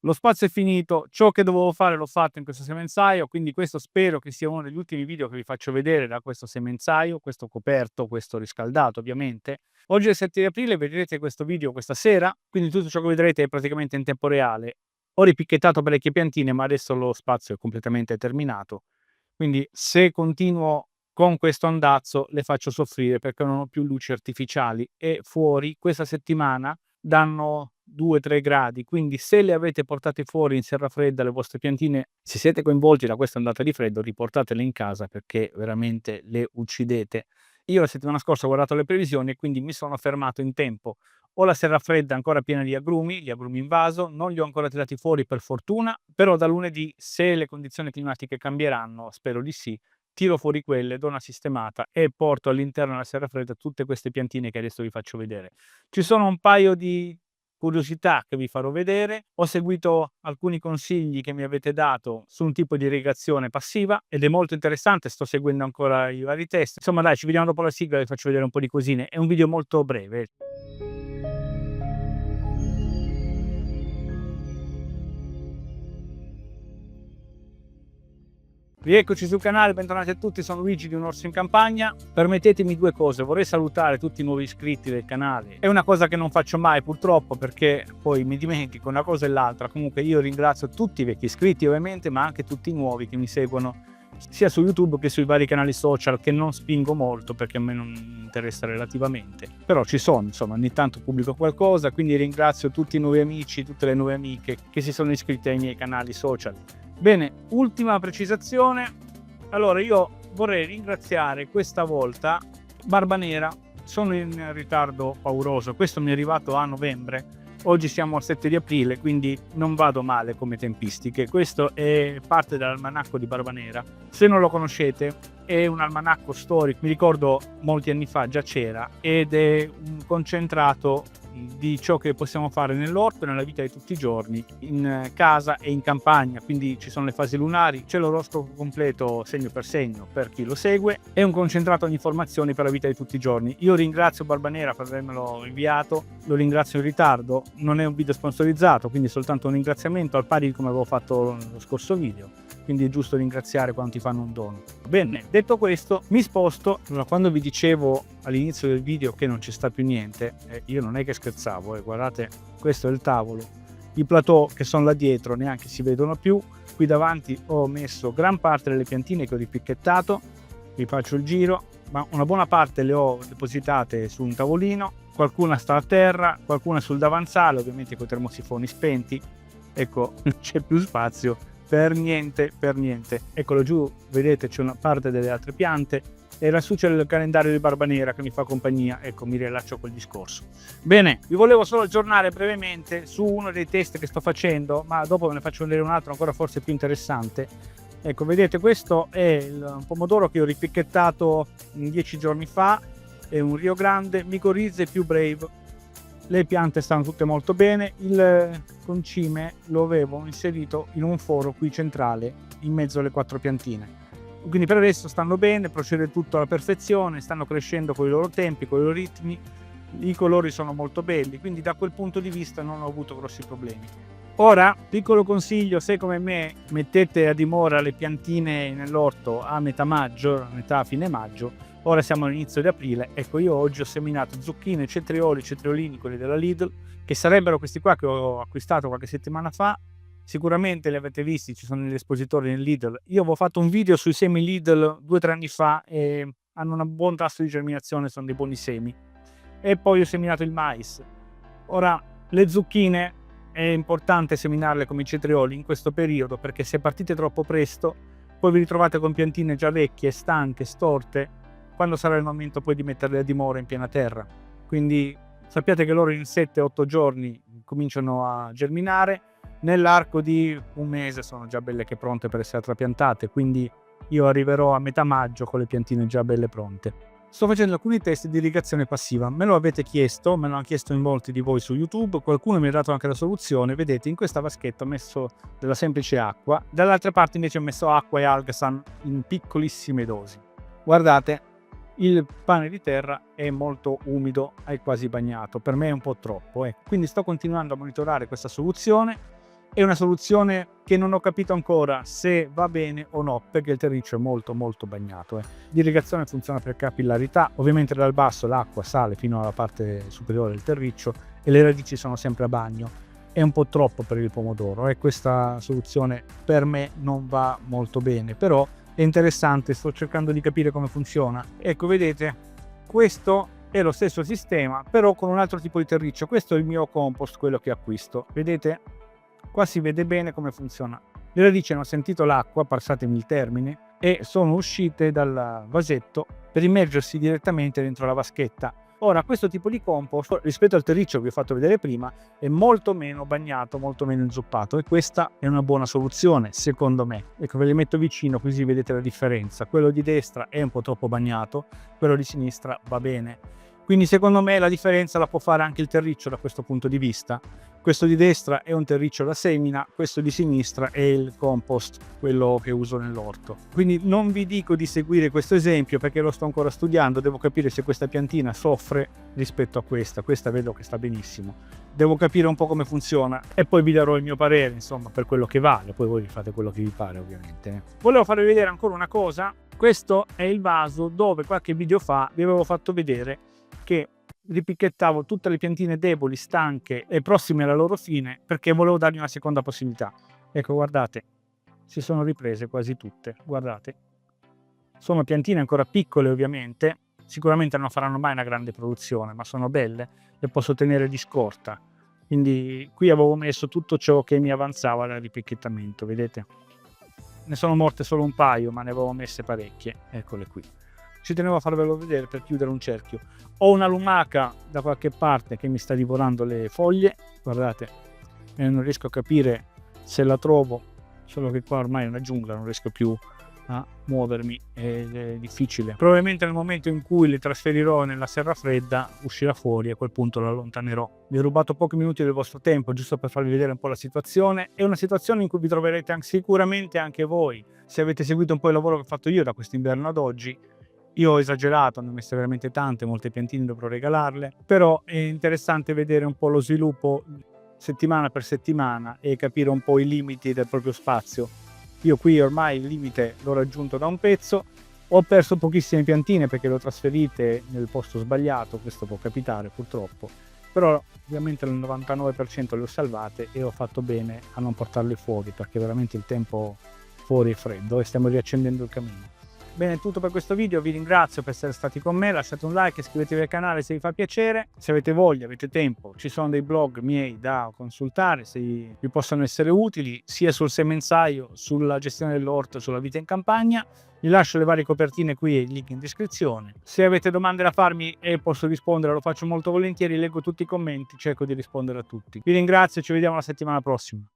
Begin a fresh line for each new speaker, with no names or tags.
Lo spazio è finito, ciò che dovevo fare l'ho fatto in questo semenzaio, quindi questo spero che sia uno degli ultimi video che vi faccio vedere da questo semenzaio, questo coperto, questo riscaldato ovviamente. Oggi è il 7 di aprile, vedrete questo video questa sera, quindi tutto ciò che vedrete è praticamente in tempo reale. Ho ripicchettato parecchie piantine, ma adesso lo spazio è completamente terminato. Quindi se continuo con questo andazzo le faccio soffrire perché non ho più luci artificiali e fuori questa settimana danno 2-3 gradi, quindi se le avete portate fuori in serra fredda le vostre piantine, se siete coinvolti da questa ondata di freddo, riportatele in casa perché veramente le uccidete. Io la settimana scorsa ho guardato le previsioni e quindi mi sono fermato in tempo. Ho la serra fredda ancora piena di agrumi, gli agrumi in vaso, non li ho ancora tirati fuori per fortuna, però da lunedì, se le condizioni climatiche cambieranno, spero di sì, tiro fuori quelle, do una sistemata e porto all'interno della serra fredda tutte queste piantine che adesso vi faccio vedere. Ci sono un paio di curiosità che vi farò vedere. Ho seguito alcuni consigli che mi avete dato su un tipo di irrigazione passiva ed è molto interessante, sto seguendo ancora i vari test. Insomma dai, ci vediamo dopo la sigla e vi faccio vedere un po' di cosine. È un video molto breve. Rieccoci sul canale, bentornati a tutti, sono Luigi di Un Orso in Campagna. Permettetemi due cose, vorrei salutare tutti i nuovi iscritti del canale. È una cosa che non faccio mai purtroppo perché poi mi dimentico una cosa e l'altra. Comunque io ringrazio tutti i vecchi iscritti ovviamente, ma anche tutti i nuovi che mi seguono sia su YouTube che sui vari canali social che non spingo molto perché a me non interessa relativamente. Però ci sono, insomma, ogni tanto pubblico qualcosa, quindi ringrazio tutti i nuovi amici, tutte le nuove amiche che si sono iscritte ai miei canali social. Bene, ultima precisazione. Allora io vorrei ringraziare questa volta Barba Nera. Sono in ritardo pauroso, questo mi è arrivato a novembre, oggi siamo al 7 di aprile, quindi non vado male come tempistiche. Questo è parte dell'almanacco di Barba Nera. Se non lo conoscete, è un almanacco storico, mi ricordo molti anni fa già c'era, ed è un concentrato di ciò che possiamo fare nell'orto e nella vita di tutti i giorni, in casa e in campagna. Quindi ci sono le fasi lunari, c'è l'oroscopo completo segno per segno per chi lo segue, è un concentrato di informazioni per la vita di tutti i giorni. Io ringrazio Barba Nera per avermelo inviato, lo ringrazio in ritardo, non è un video sponsorizzato, quindi soltanto un ringraziamento al pari di come avevo fatto lo scorso video, quindi è giusto ringraziare quando ti fanno un dono. Bene, detto questo mi sposto. Allora, quando vi dicevo all'inizio del video che non ci sta più niente, io non è che scherzavo, guardate, questo è il tavolo, i plateau che sono là dietro neanche si vedono più, qui davanti ho messo gran parte delle piantine che ho ripicchettato, vi faccio il giro, ma una buona parte le ho depositate su un tavolino, qualcuna sta a terra, qualcuna sul davanzale, ovviamente con i termosifoni spenti, ecco, non c'è più spazio per niente, per niente. Eccolo giù, vedete c'è una parte delle altre piante e lassù c'è il calendario di Barba Nera che mi fa compagnia. Ecco, mi riallaccio col discorso. Bene, vi volevo solo aggiornare brevemente su uno dei test che sto facendo, ma dopo ve ne faccio vedere un altro ancora forse più interessante. Ecco, vedete, questo è un pomodoro che ho ripicchettato 10 giorni fa, è un Rio Grande Mycorrhizae più Brave. Le piante stanno tutte molto bene, il concime lo avevo inserito in un foro qui centrale in mezzo alle 4 piantine, quindi per adesso stanno bene, procede tutto alla perfezione, stanno crescendo con i loro tempi, con i loro ritmi, i colori sono molto belli, quindi da quel punto di vista non ho avuto grossi problemi. Ora, piccolo consiglio, se come me mettete a dimora le piantine nell'orto a metà maggio, a metà fine maggio, ora siamo all'inizio di aprile, ecco, io oggi ho seminato zucchine, cetriolini, quelli della Lidl, che sarebbero questi qua che ho acquistato qualche settimana fa. Sicuramente li avete visti, ci sono negli espositori nel Lidl. Io avevo fatto un video sui semi Lidl 2 o 3 anni fa e hanno un buon tasso di germinazione, sono dei buoni semi. E poi ho seminato il mais. Ora, le zucchine è importante seminarle come i cetrioli in questo periodo, perché se partite troppo presto poi vi ritrovate con piantine già vecchie, stanche, storte, quando sarà il momento poi di metterle a dimora in piena terra. Quindi sappiate che loro in 7-8 giorni cominciano a germinare, nell'arco di un mese sono già belle che pronte per essere trapiantate, quindi io arriverò a metà maggio con le piantine già belle pronte. Sto facendo alcuni test di irrigazione passiva, me lo avete chiesto, me lo hanno chiesto in molti di voi su YouTube, qualcuno mi ha dato anche la soluzione. Vedete, in questa vaschetta ho messo della semplice acqua, dall'altra parte invece ho messo acqua e algasan in piccolissime dosi. Guardate, il pane di terra è molto umido, è quasi bagnato, per me è un po' troppo, quindi sto continuando a monitorare questa soluzione. È una soluzione che non ho capito ancora se va bene o no, perché il terriccio è molto bagnato. L'irrigazione funziona per capillarità, ovviamente dal basso l'acqua sale fino alla parte superiore del terriccio e le radici sono sempre a bagno. È un po' troppo per il pomodoro e questa soluzione per me non va molto bene, però è interessante, sto cercando di capire come funziona. Ecco, vedete, questo è lo stesso sistema, però con un altro tipo di terriccio. Questo è il mio compost, quello che acquisto. Vedete? Qua si vede bene come funziona. Le radici hanno sentito l'acqua, passatemi il termine, e sono uscite dal vasetto per immergersi direttamente dentro la vaschetta. Ora, questo tipo di compost, rispetto al terriccio che vi ho fatto vedere prima, è molto meno bagnato, molto meno inzuppato, e questa è una buona soluzione, secondo me. Ecco, ve li metto vicino così vedete la differenza. Quello di destra è un po' troppo bagnato, quello di sinistra va bene. Quindi secondo me la differenza la può fare anche il terriccio da questo punto di vista. Questo di destra è un terriccio da semina, questo di sinistra è il compost, quello che uso nell'orto. Quindi non vi dico di seguire questo esempio perché lo sto ancora studiando, devo capire se questa piantina soffre rispetto a questa vedo che sta benissimo. Devo capire un po' come funziona e poi vi darò il mio parere, insomma, per quello che vale, poi voi fate quello che vi pare ovviamente. Volevo farvi vedere ancora una cosa, questo è il vaso dove qualche video fa vi avevo fatto vedere che ripicchettavo tutte le piantine deboli, stanche e prossime alla loro fine perché volevo dargli una seconda possibilità. Ecco, guardate, si sono riprese quasi tutte, guardate. Sono piantine ancora piccole ovviamente, sicuramente non faranno mai una grande produzione, ma sono belle e posso tenere di scorta. Quindi qui avevo messo tutto ciò che mi avanzava dal ripicchettamento, vedete? Ne sono morte solo un paio, ma ne avevo messe parecchie, eccole qui. Ci tenevo a farvelo vedere per chiudere un cerchio. Ho una lumaca da qualche parte che mi sta divorando le foglie, guardate, e non riesco a capire se la trovo, solo che qua ormai è una giungla, non riesco più a muovermi, è difficile. Probabilmente nel momento in cui le trasferirò nella serra fredda uscirà fuori e a quel punto la allontanerò. Vi ho rubato pochi minuti del vostro tempo giusto per farvi vedere un po' la situazione. È una situazione in cui vi troverete sicuramente anche voi, se avete seguito un po' il lavoro che ho fatto io da quest'inverno ad oggi. Io ho esagerato, ne ho messe veramente tante, molte piantine dovrò regalarle, però è interessante vedere un po' lo sviluppo settimana per settimana e capire un po' i limiti del proprio spazio. Io qui ormai il limite l'ho raggiunto da un pezzo, ho perso pochissime piantine perché le ho trasferite nel posto sbagliato, questo può capitare purtroppo, però ovviamente il 99% le ho salvate e ho fatto bene a non portarle fuori perché veramente il tempo fuori è freddo e stiamo riaccendendo il camino. Bene, è tutto per questo video, vi ringrazio per essere stati con me, lasciate un like, iscrivetevi al canale se vi fa piacere, se avete voglia, avete tempo, ci sono dei blog miei da consultare, se vi possono essere utili, sia sul semenzaio, sulla gestione dell'orto, sulla vita in campagna. Vi lascio le varie copertine qui e i link in descrizione. Se avete domande da farmi e posso rispondere, lo faccio molto volentieri, leggo tutti i commenti, cerco di rispondere a tutti. Vi ringrazio e ci vediamo la settimana prossima.